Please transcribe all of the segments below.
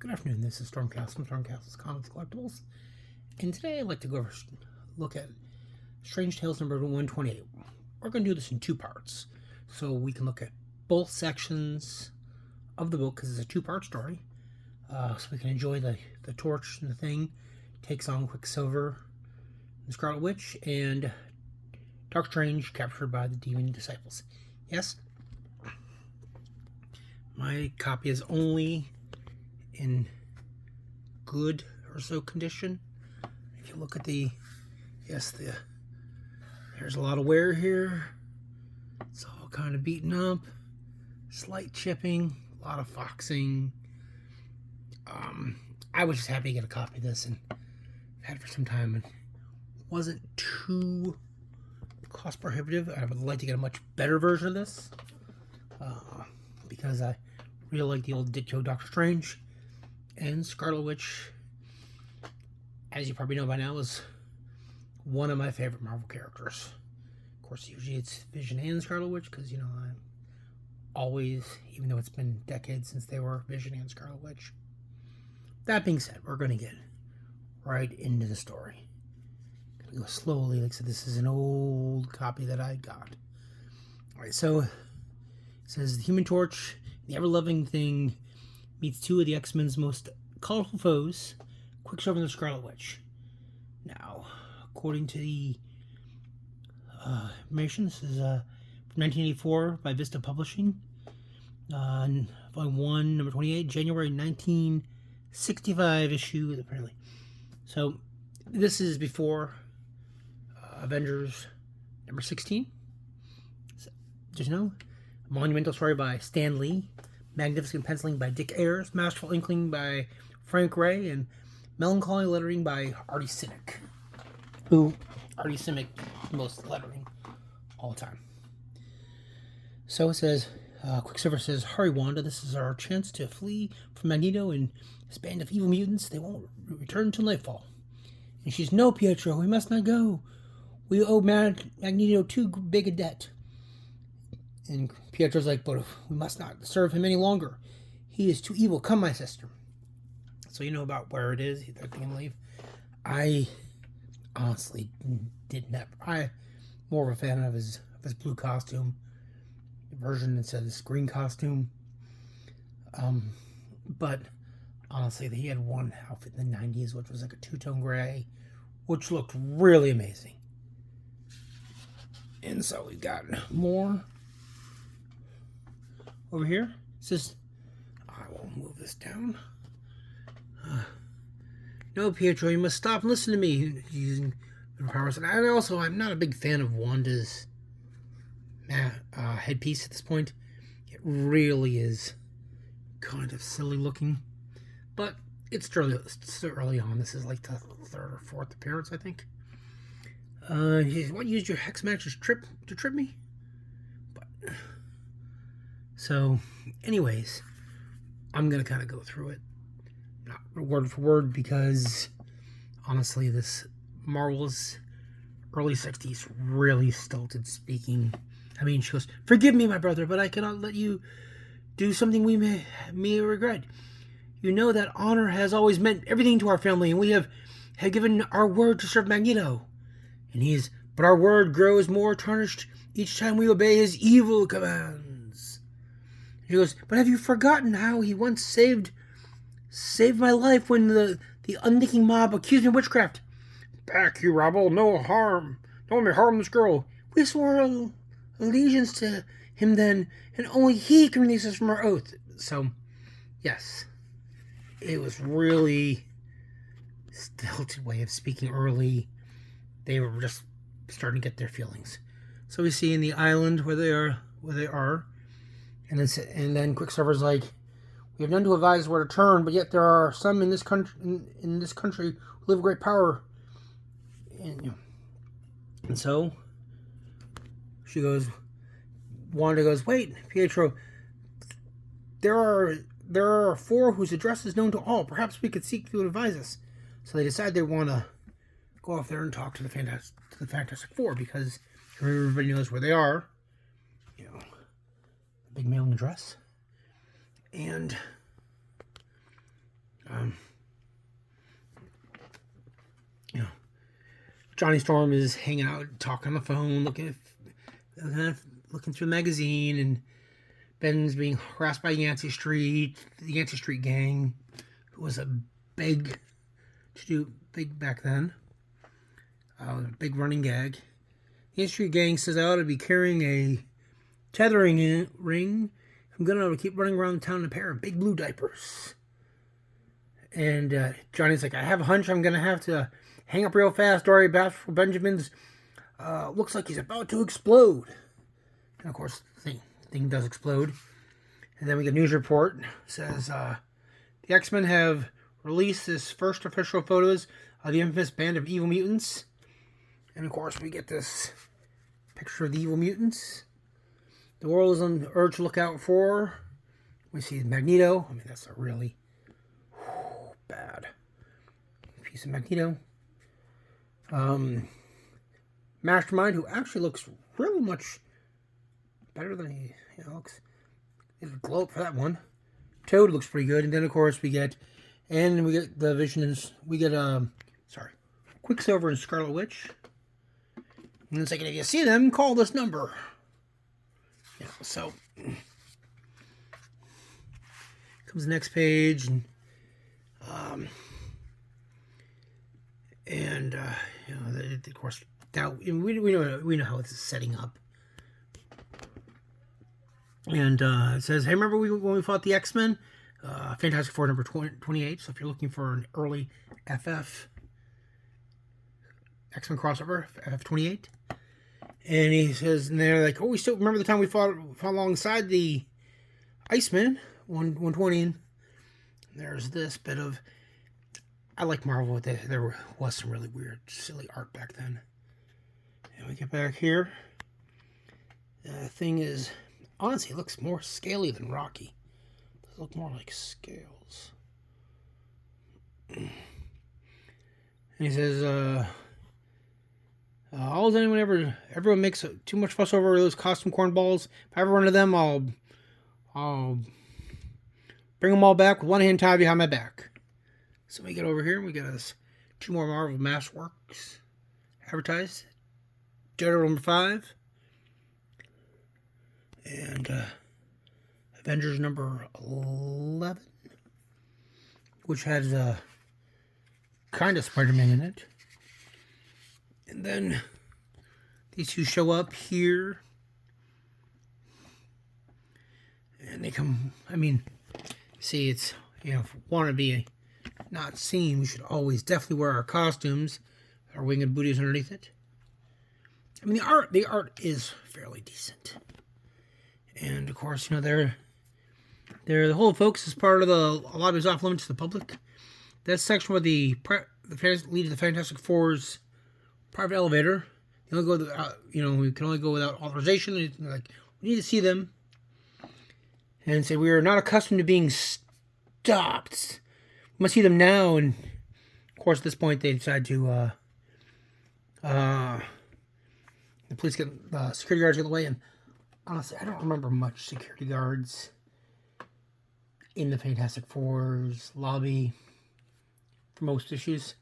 Good afternoon, this is Stormcast from Stormcast's Comics Collectibles, and today I'd like to look at Strange Tales number 128. We're going to do this in two parts, so we can look at both sections of the book, because it's a two-part story, so we can enjoy the Torch and the Thing takes on Quicksilver, the Scarlet Witch, and Doctor Strange captured by the Demon Disciples. Yes? My copy is only in good or so condition. If you look at there's a lot of wear here. It's all kind of beaten up, slight chipping, a lot of foxing. I was just happy to get a copy of this, and I've had it for some time, and wasn't too cost prohibitive. I would like to get a much better version of this, because I really like the old Ditko Doctor Strange. And Scarlet Witch, as you probably know by now, is one of my favorite Marvel characters. Of course, usually it's Vision and Scarlet Witch, because, you know, I'm always, even though it's been decades since they were Vision and Scarlet Witch. That being said, we're going to get right into the story. Going to go slowly. Like I said, this is an old copy that I got. Alright, so it says the Human Torch, the ever-loving Thing, meets two of the X-Men's most colorful foes, Quicksilver and the Scarlet Witch. Now, according to the information, this is from 1984 by Vista Publishing, Volume 1, number 28, January 1965 issue, apparently. So, this is before Avengers number 16. So, just know, a monumental story by Stan Lee, magnificent penciling by Dick Ayers, masterful inkling by Frank Ray, and melancholy lettering by Artie Simek. Artie Simek, most lettering all the time. So it says, Quicksilver says, "Hurry, Wanda, this is our chance to flee from Magneto and his band of evil mutants. They won't return until nightfall." And she's, "No, Pietro, we must not go. We owe Magneto too big a debt." And Pietro's like, "But we must not serve him any longer. He is too evil. Come, my sister." So you know about where it is. They're going to leave. I honestly did not. I'm more of a fan of his blue costume version instead of this green costume. But honestly, he had one outfit in the 90s, which was like a two-tone gray, which looked really amazing. And so we got more over here. It says, I will move this down. "No, Pietro, you must stop and listen to me." Using powers. And I'm not a big fan of Wanda's headpiece at this point. It really is kind of silly looking. But it's still early on. This is like the third or fourth appearance, I think. He says, "What, used your hex magic to trip me?" But so, anyways, I'm going to kind of go through it, not word for word, because, honestly, this Marvel's early 60s really stilted speaking. I mean, she goes, "Forgive me, my brother, but I cannot let you do something we may regret. You know that honor has always meant everything to our family, and we have given our word to serve Magneto. And but our word grows more tarnished each time we obey his evil commands." She goes, "But have you forgotten how he once saved my life when the unthinking mob accused me of witchcraft? Back, you rabble, no one may harm this girl. We swore allegiance to him then, and only he can release us from our oath." So, yes, it was really stilted way of speaking early. They were just starting to get their feelings. So we see in the island where they are, and then Quicksilver's like, "We have none to advise where to turn, but yet there are some in this country who live with great power." And so Wanda goes, "Wait, Pietro, there are four whose address is known to all. Perhaps we could seek to advise us." So they decide they want to go off there and talk to the Fantastic Four, because everybody knows where they are. You know, big mailing address. And Johnny Storm is hanging out, talking on the phone, looking through the magazine, and Ben's being harassed by Yancey Street, the Yancey Street gang, who was a big back then, big running gag. The Yancey Street gang says I ought to be carrying a tethering ring. I'm gonna keep running around town in a pair of big blue diapers. And Johnny's like, I have a hunch I'm gonna have to hang up real fast. Dory Bashful Benjamin's looks like he's about to explode. And of course, the thing does explode. And then we get a news report. It says the X-Men have released this first official photos of the infamous band of evil mutants. And of course, we get this picture of the evil mutants. The world is on the urge to look out for. We see Magneto. I mean, that's a really bad piece of Magneto. Mastermind, who actually looks really much better than he looks. There's a glow up for that one. Toad looks pretty good. And then, of course, we get the Visions. We get, Quicksilver and Scarlet Witch. And it's like, if you see them, call this number. So comes the next page, and of course, now we know how it's setting up. And it says, hey, remember when we fought the X-Men? Fantastic Four number 28. So if you're looking for an early FF X-Men crossover, FF28. And he says, and they're like, oh, we still remember the time we fought alongside the Iceman, 120. And there's this bit of, I like Marvel. There was some really weird, silly art back then. And we get back here. The thing is, honestly, it looks more scaly than Rocky. They look more like scales. And he says, everyone makes too much fuss over those costume cornballs. If I ever run into them, I'll bring them all back with one hand tied behind my back. So we get over here, we got us 2 more Marvel Masterworks advertised. Daredevil number 5. And Avengers number 11. Which has kind of Spider-Man in it. And then these two show up here. And they come, see, it's, if we want to be not seen, we should always definitely wear our costumes, our winged booties underneath it. The art is fairly decent. And of course, the whole focus is part of the lobby's off limits to the public. That section where the lead of the Fantastic Four's private elevator. You only go, we can only go without authorization. Like, we need to see them. And say, we are not accustomed to being stopped. We must see them now. And of course, at this point, they decide to, the police get, security guards get in the way. And honestly, I don't remember much security guards in the Fantastic Four's lobby for most issues.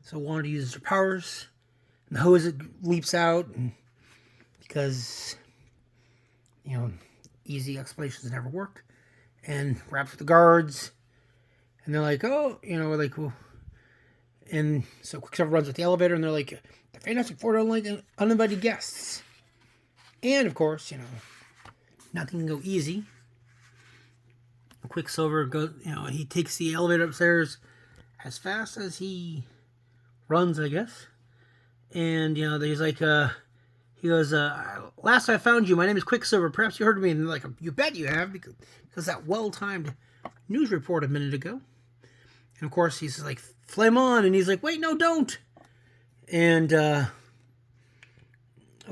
So Wanda uses her powers. And the hose leaps out, and because, easy explanations never work, and wraps with the guards, and they're like, oh, we're like, well. And so Quicksilver runs with the elevator, and they're like, the Fantastic Four don't like uninvited guests. And, of course, nothing can go easy. Quicksilver goes, he takes the elevator upstairs as fast as he runs, I guess. And, he's like, he goes, last I found you, my name is Quicksilver. Perhaps you heard of me. And they're like, you bet you have, because that well-timed news report a minute ago. And, of course, he's like, flame on. And he's like, wait, no, don't. And, of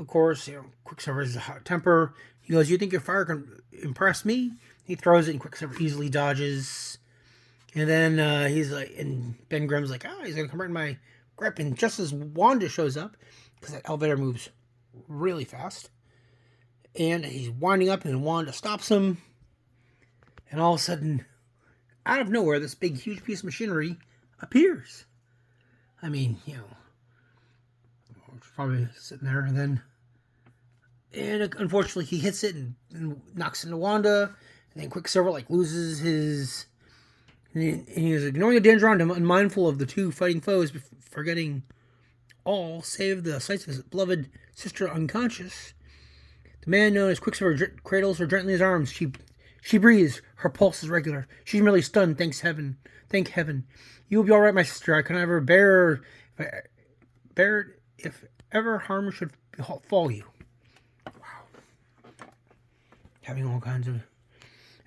course, Quicksilver has a hot temper. He goes, you think your fire can impress me? He throws it, and Quicksilver easily dodges. And then he's like, and Ben Grimm's like, he's going to come right in my grip. And just as Wanda shows up, because that elevator moves really fast, and he's winding up, and Wanda stops him. And all of a sudden, out of nowhere, this big, huge piece of machinery appears. which is probably sitting there, and unfortunately he hits it and knocks into Wanda, and then Quicksilver like loses his, and he is ignoring the danger around him, unmindful of the two fighting foes, forgetting all save the sights of his beloved sister unconscious. The man known as Quicksilver cradles her gently in his arms. She breathes. Her pulse is regular. She's merely stunned. Thank heaven. You will be all right, my sister. I can never bear it if ever harm should befall you. Wow. Having all kinds of.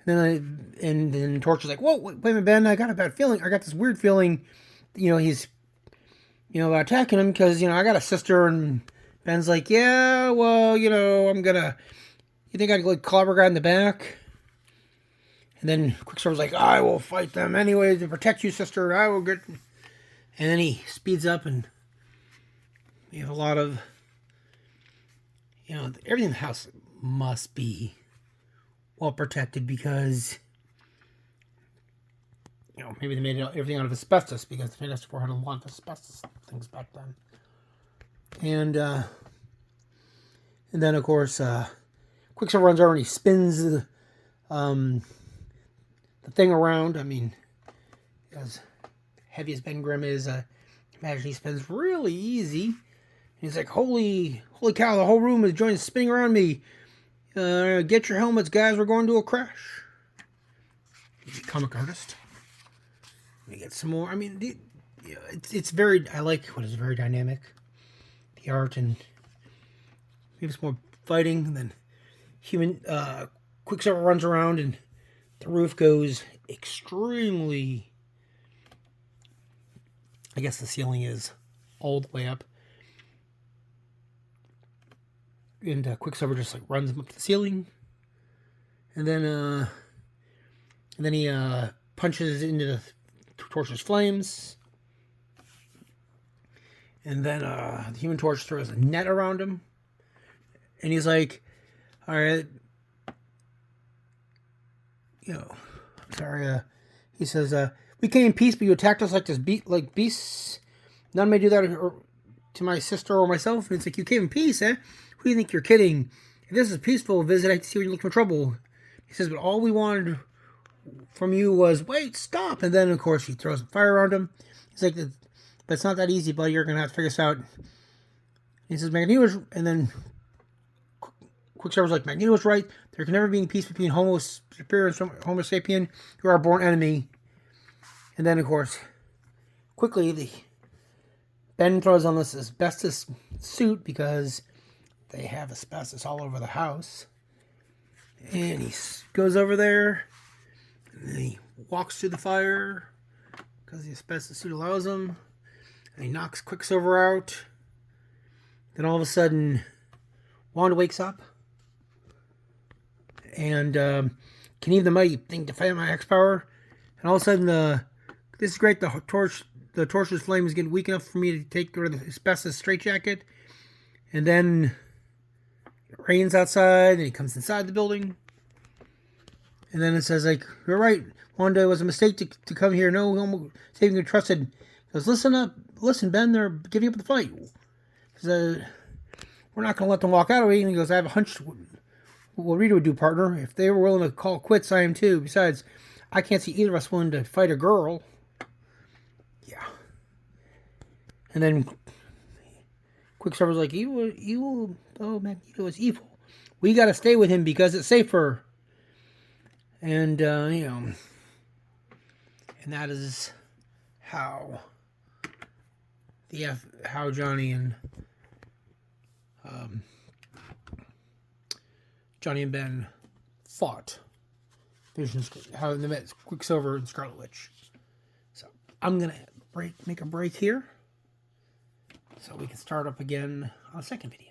And then Torch is like, whoa, wait a minute, Ben. I got a bad feeling. I got this weird feeling. He's attacking him because I got a sister, and Ben's like, yeah, well, I'm gonna. You think I'd like clobber guy in the back? And then Quicksilver's like, I will fight them anyway to protect you, sister. I will get. And then he speeds up, and you have a lot of, everything in the house must be well protected because, maybe they made everything out of asbestos because the Fantastic Four had a lot of asbestos things back then. And then of course, Quicksilver runs over and he spins the thing around. I mean, as heavy as Ben Grimm is, imagine he spins really easy. And he's like, holy cow, the whole room is spinning around me. Get your helmets, guys, we're going to a crash. He's a comic artist. We get some more. I mean, it's very, I like what is very dynamic. The art, and maybe some more fighting, and then Quicksilver runs around and the roof goes extremely, I guess the ceiling is all the way up. And Quicksilver just like runs him up to the ceiling. And then he punches into the Torch's flames. And then the Human Torch throws a net around him. And he's like, all right, he says, we came in peace, but you attacked us like beasts. None may do that to my sister or myself. And it's like, you came in peace, eh? Who do you think you're kidding? If this is a peaceful visit, I can see when you look for trouble. He says, but all we wanted from you was, wait, stop. And then, of course, he throws fire around him. He's like, but it's not that easy, buddy. You're going to have to figure this out. He says, Magneto, and then Quicksilver's like, Magneto was right. There can never be any peace between Homo superior and Homo sapien. You are a born enemy. And then, of course, quickly, Ben throws on this asbestos suit because they have asbestos all over the house. And he goes over there. And then he walks through the fire because the asbestos suit allows him. And he knocks Quicksilver out. Then all of a sudden, Wanda wakes up. And can even the mighty thing defend my X-Power? And all of a sudden, this is great. The torch's flame is getting weak enough for me to take rid of the asbestos straitjacket. And then it rains outside, and he comes inside the building. And then it says, like, you're right, Wanda, it was a mistake to come here. No Homo saving you trusted. He goes, listen, Ben, they're giving up the fight. We're not going to let them walk out of it. And he goes, I have a hunch what Rita would do, partner. If they were willing to call quits, I am too. Besides, I can't see either of us willing to fight a girl. Yeah. And then Quicksilver's like, evil, Magneto is evil. We got to stay with him because it's safer. And, and that is how Johnny and Ben fought. How they met Quicksilver and Scarlet Witch. So I'm gonna make a break here, so we can start up again on the second video.